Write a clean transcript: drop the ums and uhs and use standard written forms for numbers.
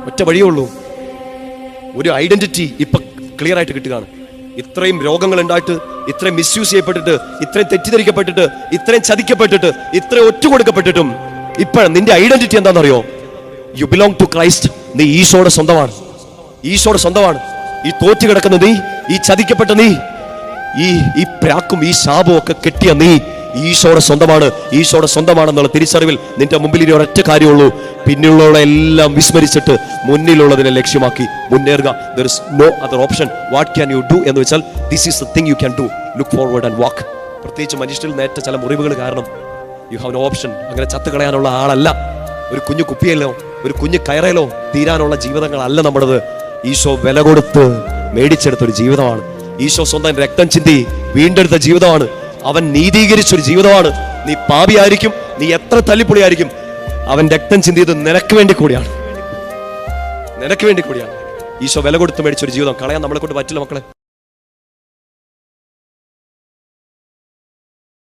ഒറ്റ വഴിയേ ഉള്ളൂ. ഒരു ഐഡന്റിറ്റി ഇപ്പൊ ക്ലിയർ ആയിട്ട് കിട്ടുകയാണ്. ഇത്രയും രോഗങ്ങൾ ഉണ്ടായിട്ട്, ഇത്രയും മിസ്യൂസ് ചെയ്യപ്പെട്ടിട്ട്, ഇത്രയും തെറ്റിദ്ധരിക്കപ്പെട്ടിട്ട്, ഇത്രയും ചതിക്കപ്പെട്ടിട്ട്, ഇത്രയും ഒറ്റുകൊടുക്കപ്പെട്ടിട്ടും ഇപ്പൊ നിന്റെ ഐഡന്റിറ്റി എന്താണെന്നറിയോ? You belong to Christ. നീ ഈശോയുടെ സ്വന്തമാണ്. ഈശോയുടെ സ്വന്തമാണ്. ഈ തോറ്റു കിടക്കുന്ന നീ, ഈ ചതിക്കപ്പെട്ട നീ, ഈ പ്രാക്കും ഈ ശാപവും ഒക്കെ കെട്ടിയ നീ ഈശോയുടെ സ്വന്തമാണ്. ഈശോയുടെ സ്വന്തമാണെന്നുള്ള തിരിച്ചറിവിൽ നിന്റെ മുമ്പിൽ ഇനി ഒരൊറ്റ കാര്യമുള്ളൂ. പിന്നിലുള്ളതെല്ലാം വിസ്മരിച്ചിട്ട് മുന്നിലുള്ളതിനെ ലക്ഷ്യമാക്കി മുന്നേറുക. There is no other option. What can you do എന്ന് വെച്ചാൽ this is the thing you can do. Look forward and walk. പ്രത്യേകിച്ച് മനുഷ്യരിൽ നേറ്റ ചില മുറിവുകൾ കാരണം യു ഹാവ് നോ ഓപ്ഷൻ. അങ്ങനെ ചത്ത് കളയാനുള്ള ആളല്ല. ഒരു കുഞ്ഞു കുപ്പിയല്ലോ, ഒരു കുഞ്ഞു കയറയിലോ തീരാനുള്ള ജീവിതങ്ങളല്ല നമ്മുടേത്. ഈശോ വില കൊടുത്ത് മേടിച്ചെടുത്തൊരു ജീവിതമാണ്. ഈശോ സ്വന്തം രക്തം ചിന്തി വീണ്ടെടുത്ത ജീവിതമാണ്. അവൻ നീതീകരിച്ചൊരു ജീവിതമാണ്. നീ പാപിയായിരിക്കും, നീ എത്ര തല്ലിപ്പൊളിയായിരിക്കും, അവൻ രക്തം ചിന്തിയത് നിനക്ക് വേണ്ടി കൂടിയാണ്. നിനക്ക് വേണ്ടി കൂടിയാണ്. ഈശോ വില കൊടുത്ത് മേടിച്ചൊരു ജീവിതം കളയാൻ നമ്മളെ കൊണ്ട് പറ്റില്ല മക്കളെ.